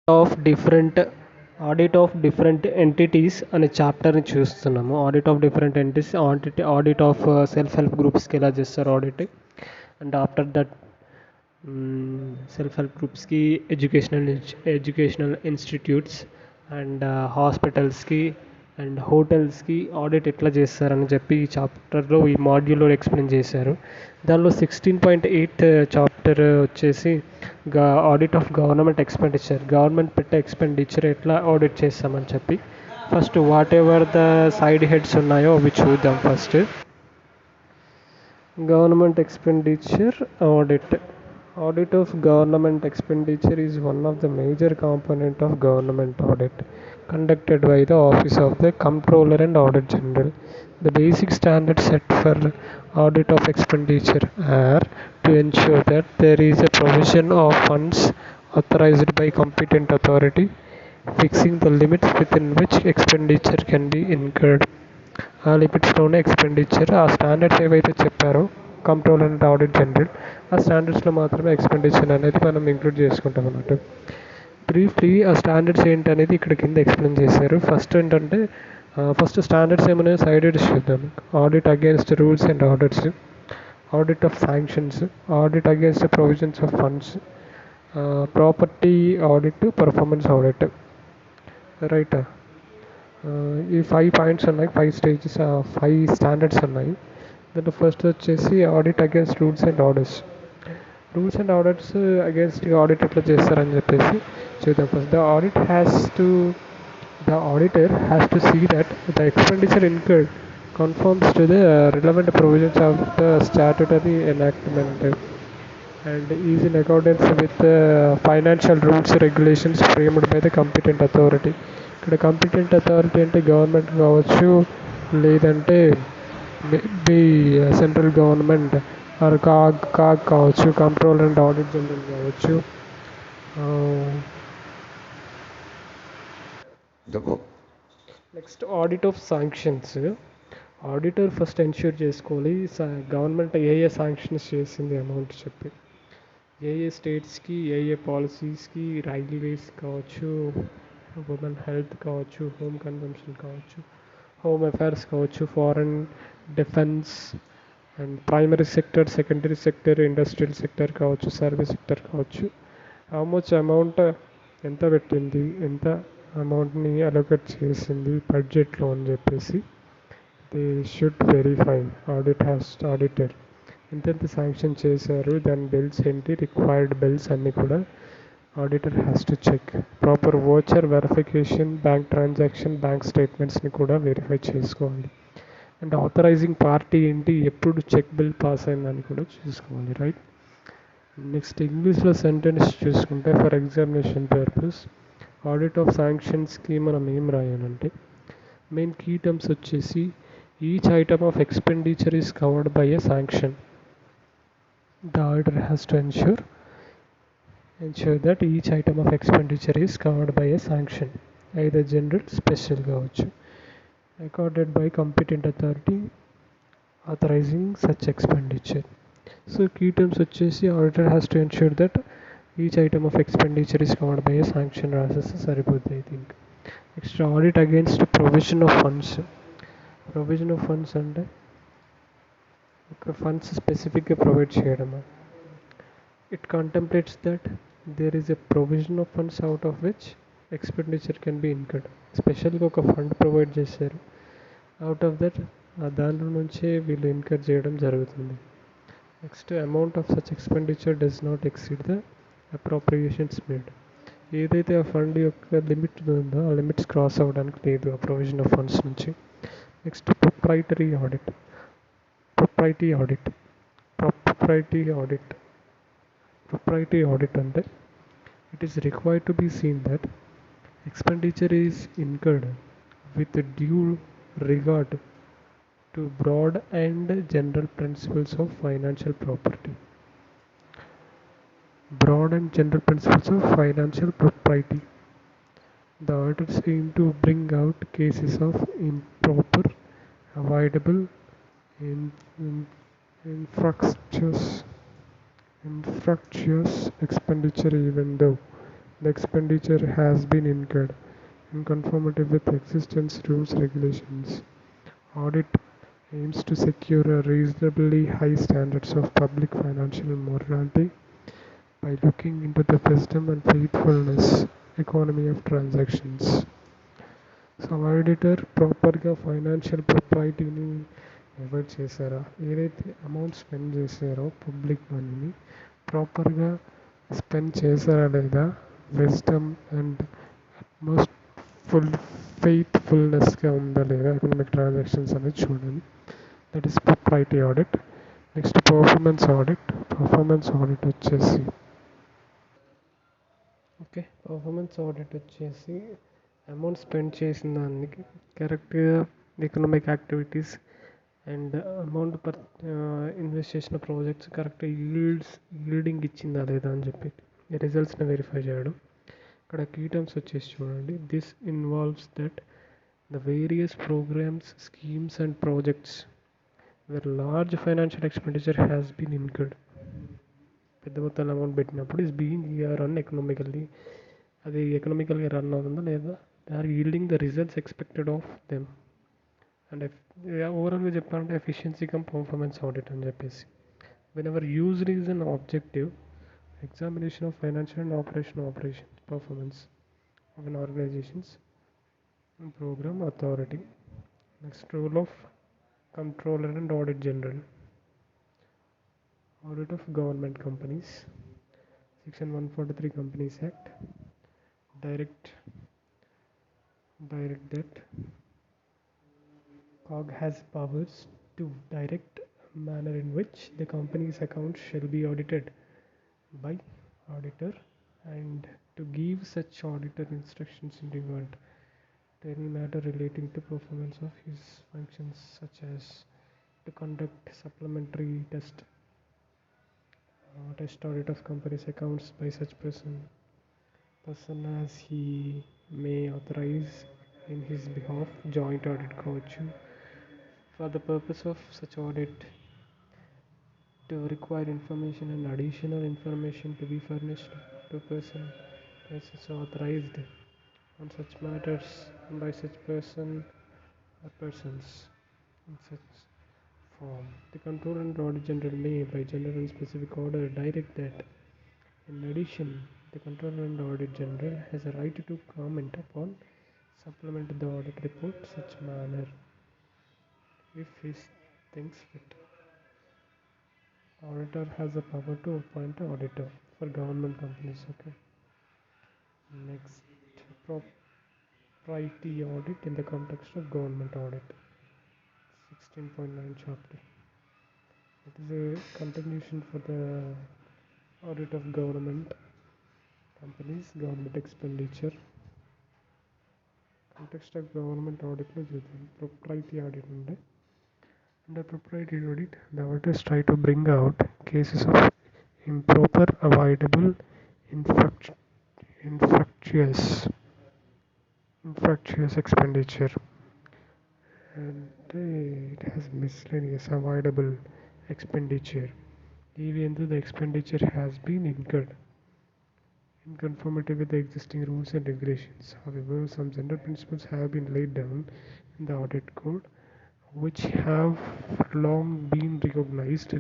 of different audit of different entities అనే చాప్టర్ని చూస్తున్నాము. Audit of different entities, audit of self help గ్రూప్స్కి ఎలా చేస్తారు audit, and after that self help గ్రూప్స్కి ఎడ్యుకేషనల్ ఇన్స్టిట్యూట్స్ అండ్ హాస్పిటల్స్కి అండ్ హోటల్స్కి ఆడిట్ ఎట్లా చేస్తారని చెప్పి ఈ చాప్టర్లో ఈ మాడ్యూల్లో ఎక్స్ప్లెయిన్ చేశారు. దానిలో 16.8 చాప్టర్ వచ్చేసి audit of government expenditure, government పెట్టే ఎక్స్పెండిచర్ ఎట్లా ఆడిట్ చేస్తామని చెప్పి. First what ever the side heads ఉన్నాయో అవి చూద్దాం. First government expenditure audit. Audit of government expenditure is one of the major component of government audit conducted by the Office of the Comptroller and Auditor General. The basic standards set for audit of expenditure are to ensure that there is a provision of funds authorized by competent authority, fixing the limits within which expenditure can be incurred. ఆ లిమిట్స్లోనే expenditure, ఆ standards ఏవైతే చెప్పారో controller and audit general, ఆ స్టాండర్డ్స్లో మాత్రమే expenditure అనేది మనం include చేసుకుంటాం అన్నట్టు. బ్రీఫ్లీ ఆ స్టాండర్డ్స్ ఏంటి అనేది ఇక్కడ కింద ఎక్స్ప్లెయిన్ చేశారు. ఫస్ట్ ఏంటంటే ఫస్ట్ స్టాండర్డ్స్ ఏమైనా సైడ్ హెడ్స్ చూద్దాం. Audit against rules and orders, audit of sanctions, audit against provisions of funds, property audit, performance audit. Right, ఈ 5 పాయింట్స్ ఉన్నాయి, 5 స్టేజెస్, 5 స్టాండర్డ్స్ ఉన్నాయి. దాంట్లో ఫస్ట్ వచ్చేసి audit against rules and orders. Rules and orders against audit ఎట్లా చేస్తారని చెప్పేసి చూద్దాం. First the auditor has to see that the expenditure incurred conforms to the relevant provisions of the statutory enactment and is in accordance with the financial rules regulations framed by the competent authority. ఇక్కడ competent authority అంటే government కావచ్చు, లేదంటే maybe central government are కావచ్చు, controller and audit general కావచ్చు. Next audit of sanctions. Auditor first ensure చేసుకోవాలి government ఏ sanctions చేసింది amount చెప్పి, ఏ స్టేట్స్కి, ఏ పాలసీస్కి, రైల్వేస్ కావచ్చు, ఉమెన్ హెల్త్ కావచ్చు, హోమ్ కన్జంప్షన్ కావచ్చు, హోమ్ అఫైర్స్ కావచ్చు, foreign defence and primary sector, secondary sector, industrial sector కావచ్చు, సర్వీస్ సెక్టర్ కావచ్చు, హౌ మచ్ అమౌంట్ ఎంత పెట్టింది, ఎంత అమౌంట్ని అలొకేట్ చేసింది బడ్జెట్లో అని చెప్పేసి దే షుడ్ వెరిఫై. ఆడిటర్ ఎంతెంత శాంక్షన్ చేశారు, దాని బిల్స్ ఏంటి, రిక్వైర్డ్ బిల్స్ అన్నీ కూడా auditor has to check. Proper voucher verification, bank transaction, bank స్టేట్మెంట్స్ని కూడా వెరిఫై చేసుకోవాలి. అండ్ ఆథరైజింగ్ పార్టీ ఏంటి, ఎప్పుడు చెక్ బిల్ పాస్ అయిందని కూడా చూసుకోవాలి. రైట్, నెక్స్ట్ ఇంగ్లీష్లో సెంటెన్స్ చూసుకుంటే for examination purpose audit of శాంక్షన్స్కి మనం ఏం రాయాలంటే మెయిన్ కీ టర్మ్స్ వచ్చేసి each item of expenditure is covered by a sanction. The auditor has to ensure that each item of expenditure is covered by a sanction, either general, special కావచ్చు, accorded by competent authority authorizing such expenditure. So key terms వచ్చేసి auditor has to ensure that each item of expenditure is covered by a sanction రాసేస్తే సరిపోతుంది I think. Next audit against provision of funds. Provision of funds అంటే ఒక funds స్పెసిఫిక్గా provide చేయడమా. It contemplates that there is a provision of funds out of which expenditure can be incurred. స్పెషల్గా ఒక fund provide చేశారు, out of that దాంట్లో నుంచే వీళ్ళు ఇన్కర్ చేయడం జరుగుతుంది. Next amount of such expenditure does not exceed the appropriations made. ఏదైతే ఆ ఫండ్ యొక్క లిమిట్ ఉందో ఆ లిమిట్స్ క్రాస్ అవ్వడానికి లేదు ఆ ప్రొవిజన్ ఆఫ్ ఫండ్స్ నుంచి. Next proprietary audit. Propriety audit అంటే it is required to be seen that expenditure is incurred with due regard to broad and general principles of financial property. Broad and general principles of financial propriety. The auditors aim to bring out cases of improper, avoidable, infructuous expenditure even though the expenditure has been incurred in conformity with existence rules regulations. Audit aims to secure a reasonably high standards of public financial morality by looking into the wisdom and faithfulness economy of transactions. So auditor ప్రాపర్గా financial ప్రొప్రైటీని avoid చేశారా, ఏదైతే amount spend చేశారో public మనీని ప్రాపర్గా spend చేశారా లేదా, wisdom and most ఫెయిత్ఫుల్నెస్గా ఉందా లేదా ఎకనామిక్ ట్రాన్సాక్షన్స్ అనేది చూడాలి. That is propriety audit. Next performance audit. Performance audit వచ్చేసి పర్ఫార్మెన్స్ ఆడిట్ వచ్చేసి అమౌంట్ స్పెండ్ చేసిన దానికి కరెక్ట్గా economic activities and amount invest చేసిన ప్రాజెక్ట్స్ కరెక్ట్ ఈల్డింగ్ ఇచ్చిందా లేదా అని చెప్పి రిజల్ట్స్ని వెరిఫై చేయడం. ఇక్కడ కీ టర్మ్స్ వచ్చేసి చూడండి. This involves that the various programmes, schemes and projects where large financial expenditure has been incurred. పెద్ద మొత్తాల అమౌంట్ పెట్టినప్పుడు ఇస్ బీయింగ్ రన్ ఎకనామికల్లీ, అది ఎకనామికల్గా రన్ అవుతుందా లేదా, they are yielding the results expected of them. And ఓవరాల్గా చెప్పాలంటే efficiency cum performance audit అని చెప్పేసి whenever used is an objective examination of financial and operations performance of an organization's and program authority. Next, role of controller and audit general. Audit of government companies. Section 143 Companies Act. Direct that COG has powers to direct manner in which the company's accounts shall be audited by auditor and to give such auditor instructions in regard to any matter relating to performance of his functions, such as to conduct supplementary test audit of company's accounts by such person as he may authorize in his behalf. Joint audit coach for the purpose of such audit to require information and additional information to be furnished to persons authorized on such matters by such person or persons in such form. The controller and audit general may, by general and specific order, direct that. In addition, the controller and audit general has a right to comment upon, supplement the audit report such manner if he thinks fit. Auditor has the power to appoint an auditor for government companies. Next, propriety audit in the context of government audit. 16.9 chapter. It is a continuation for the audit of government companies, government expenditure. Context of government audit lo chudam. Propriety audit unde. Under propriety audit, the auditors try to bring out cases of improper, avoidable, infructuous expenditure, and it has miscellaneous avoidable expenditure, even though the expenditure has been incurred in conformity with the existing rules and regulations. However, some general principles have been laid down in the audit code which have long been recognized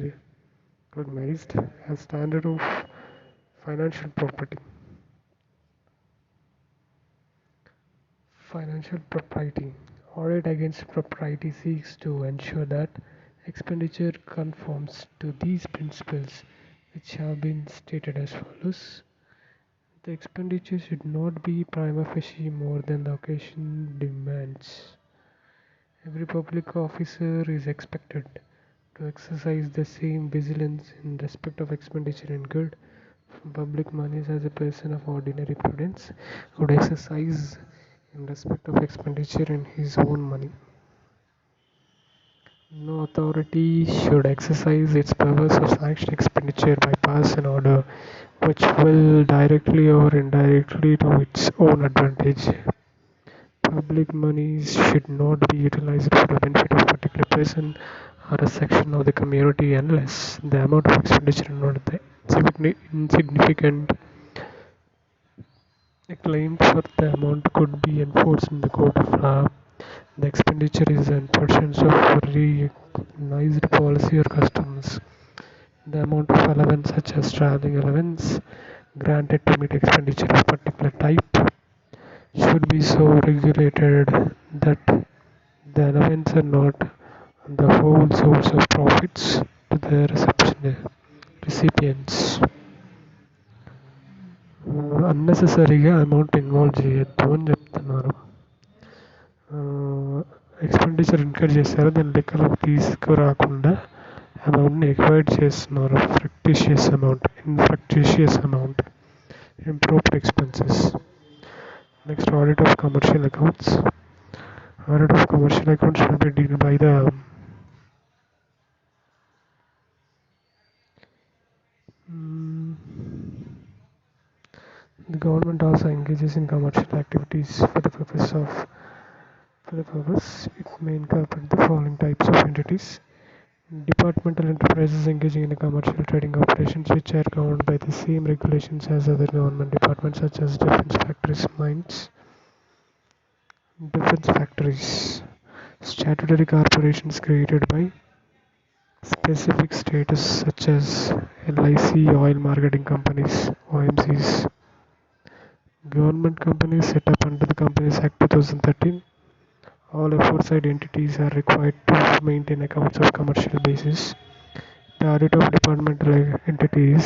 as standard of financial property. Financial propriety. Audit against propriety seeks to ensure that expenditure conforms to these principles, which have been stated as follows. The expenditure should not be prima facie more than the occasion demands. Every public officer is expected to exercise the same vigilance in respect of expenditure incurred from public monies as a person of ordinary prudence would exercise in respect of expenditure in his own money. No authority should exercise its powers of sanction expenditure by pass an order which will directly or indirectly to its own advantage. Public monies should not be utilized for the benefit of a particular person or a section of the community unless the amount of expenditure is not insignificant A claim for the amount could be enforced in the court of law. The expenditure is an portion of recognized policy or customs. The amount of allowance, such as traveling allowance, granted to meet expenditure of particular type, should be so regulated that the allowance are not the whole source of profits to the recipients. అన్నెసెసరీగా amount involve చేయొద్దు అని చెప్తున్నారు. Expenditure incur చేశారు, దాన్ని లెక్కలోకి తీసుకురాకుండా అమౌంట్ని acquired చేస్తున్నారు. ఫ్రక్టిషియస్ amount, improper expenses. Next, audit of commercial accounts. Audit of commercial accounts should be done by the government also engages in commercial activities for the purpose. It may incorporate the following types of entities: departmental enterprises engaging in commercial trading operations which are governed by the same regulations as other government departments, such as defense factories, statutory corporations created by specific status such as LIC, oil marketing companies, OMCs, government companies set up under the Companies Act 2013. All aforesaid entities are required to maintain accounts of commercial basis. The audit of departmental entities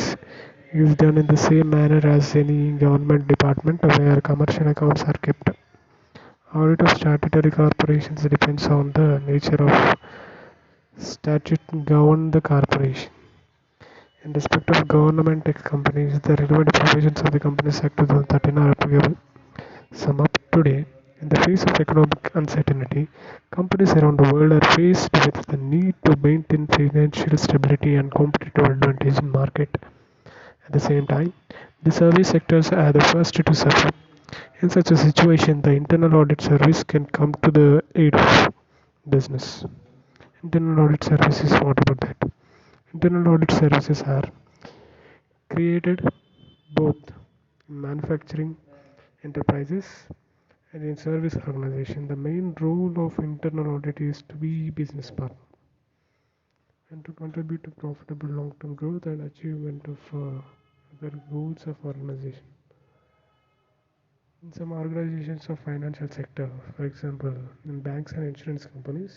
is done in the same manner as any government department where commercial accounts are kept. Audit of statutory corporations depends on the nature of statute govern the corporation. In respect of government companies, the relevant provisions of the Companies Act 2013 are applicable. Sum up: today, in the face of economic uncertainty, companies around the world are faced with the need to maintain financial stability and competitive advantage in market. At the same time, the service sectors are the first to suffer. In such a situation, the internal audit service can come to the aid of business. Internal audit services, what about that? Internal audit services are created both in manufacturing enterprises and in service organization. The main role of internal audit is to be business partner and to contribute to profitable long-term growth and achievement of other goals of organization. In some organizations of financial sector, for example, in banks and insurance companies,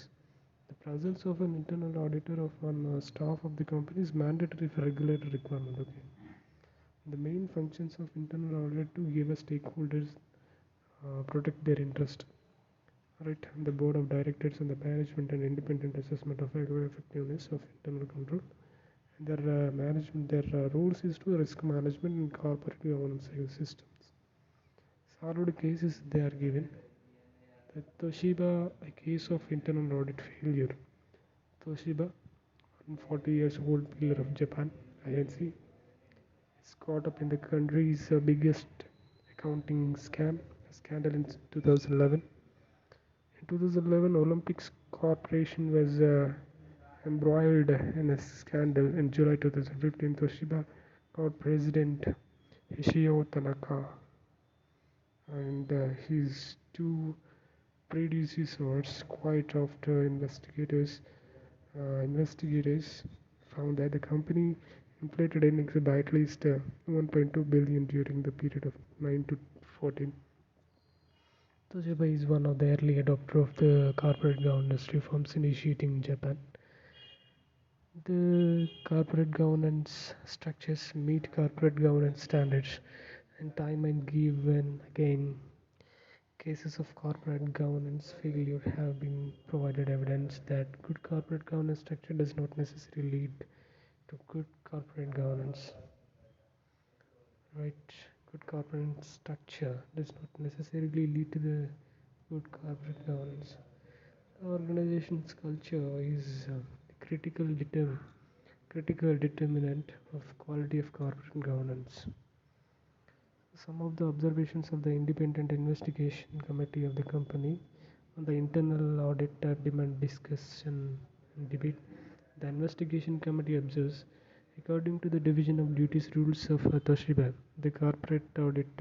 the presence of an internal auditor of one staff of the company is mandatory for regulatory requirement. Okay. The main functions of internal audit to give a stakeholders protect their interest. Right, the board of directors and the management and independent assessment of effectiveness of internal control. And their roles is to risk management and corporate governance systems. Solved cases they are given. The Toshiba, a case of internal audit failure. Toshiba, 140 years old pillar of Japan, INC, is caught up in the country's biggest accounting scandal in 2011. In 2011, Olympics Corporation was embroiled in a scandal. In July 2015, Toshiba caught President Hishio Tanaka and his two predecessors quite after investigators found that the company inflated earnings by at least 1.2 billion during the period of 9 to 14. Toshiba is one of the early adopters of the corporate governance reforms initiating in Japan. The corporate governance structures meet corporate governance standards, and time and given again cases of corporate governance failure have been provided evidence that good corporate governance structure does not necessarily lead to good corporate governance. Right? Good corporate structure does not necessarily lead to the good corporate governance. The organization's culture is critical determinant of quality of corporate governance. Some of the observations of the Independent Investigation Committee of the company on the internal audit demand discussion and debate. The investigation committee observes, according to the division of duties rules of Toshiba, the corporate audit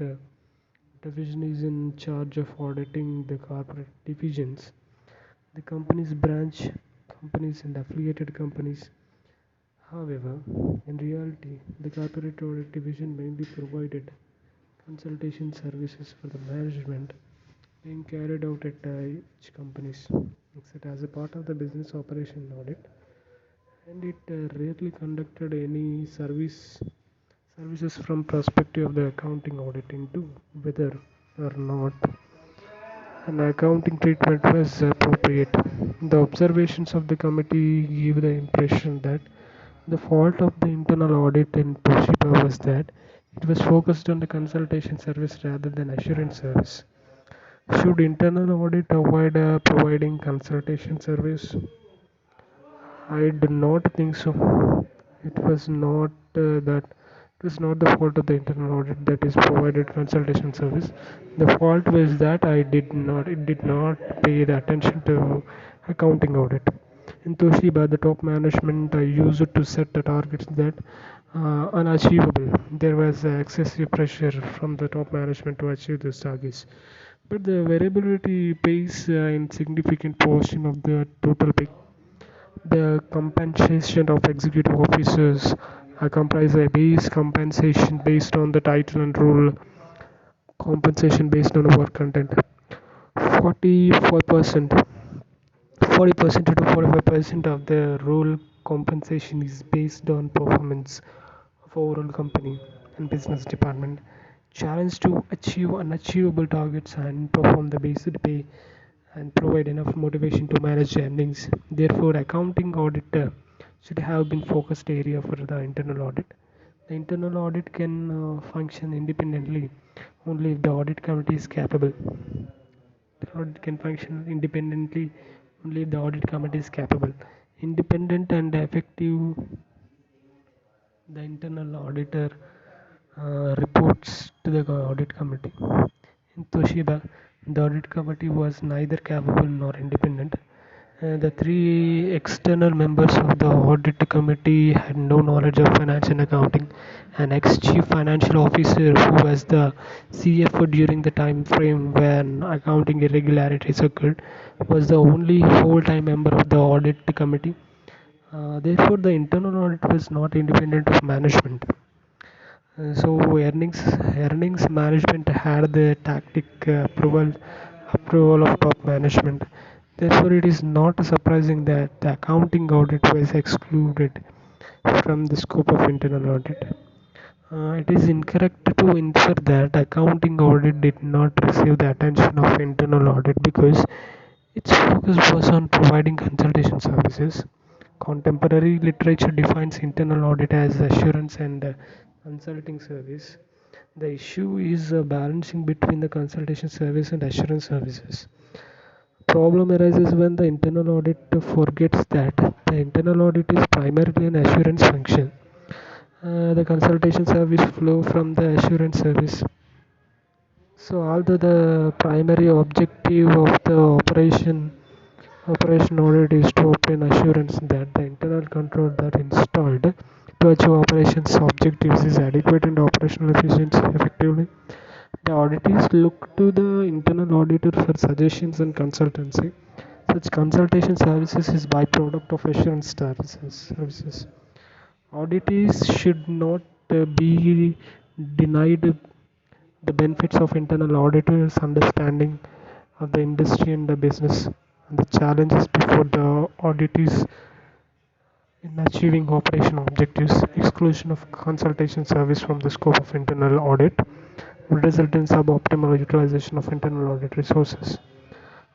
division is in charge of auditing the corporate divisions, the company's branch companies and affiliated companies. However, in reality, the corporate audit division mainly provided consultation services for the management being carried out at each companies, except as a part of the business operation audit, and it rarely conducted any services from perspective of the accounting audit into whether or not an accounting treatment was appropriate. The observations of the committee give the impression that the fault of the internal audit in Toshiba was that it was focused on the consultation service rather than assurance service. Should internal audit avoid providing consultation service? I do not think so. It was not that it was not the fault of the internal audit that is provided consultation service. The fault was that I did not it did not pay the attention to accounting audit. In Toshiba, the top management used to set the targets that unachievable. There was excessive pressure from the top management to achieve these targets. But the variability pays in significant portion of the total pay. The compensation of executive officers comprise a base compensation based on the title and role, compensation based on work content. 44%, 40% to 45% of the role compensation is based on performance of overall company and business department. Challenge to achieve unachievable targets and perform the base pay and provide enough motivation to manage earnings. Therefore, accounting audit should have been focused area for the internal audit. The internal audit can function independently only if the audit committee is capable. The audit can function independently only if the audit committee is capable. Independent and effective, the internal auditor reports to the audit committee. In Toshiba, the audit committee was neither capable nor independent. The three external members of the audit committee had no knowledge of finance and accounting. An ex-chief financial officer who was the CFO during the time frame when accounting irregularities occurred was the only full-time member of the audit committee. Therefore, the internal audit was not independent of management. So earnings management had the tactic approval of top management. Therefore, it is not surprising that the accounting audit was excluded from the scope of internal audit. It is incorrect to infer that accounting audit did not receive the attention of internal audit because its focus was on providing consultation services. Contemporary literature defines internal audit as assurance and consulting service. The issue is balancing between the consultation service and assurance services. Problem arises when the internal audit forgets that the internal audit is primarily an assurance function. The consultation service flow from the assurance service. So although the primary objective of the operation audit is to obtain assurance that the internal control that installed to achieve operations objectives is adequate and operational efficiency effectively. The auditors look to the internal auditor for suggestions and consultancy. Such consultation services is byproduct of assurance services. Auditors should not be denied the benefits of internal auditors' understanding of the industry and the business and the challenges before the auditors in achieving operational objectives. Exclusion of consultation service from the scope of internal audit would result in suboptimal utilization of internal audit resources.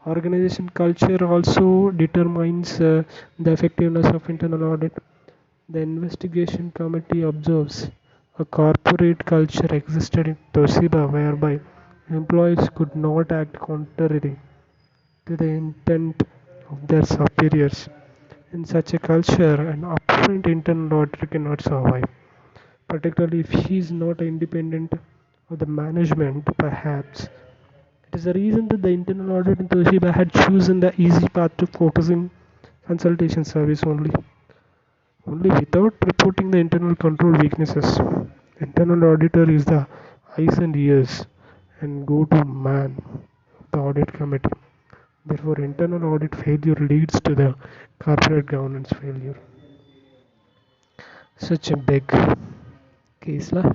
Organization culture also determines the effectiveness of internal audit. The investigation committee observes a corporate culture existed in Toshiba whereby employees could not act contrary to the intent of their superiors. In such a culture, an upfront internal auditor cannot survive, particularly if he is not independent of the management, perhaps. It is the reason that the internal audit in Toshiba had chosen the easy path to focusing consultation service only without reporting the internal control weaknesses. Internal auditor is the eyes and ears and go to man, the audit committee. Therefore, internal audit failure leads to the corporate governance failure. Such a big case, lah.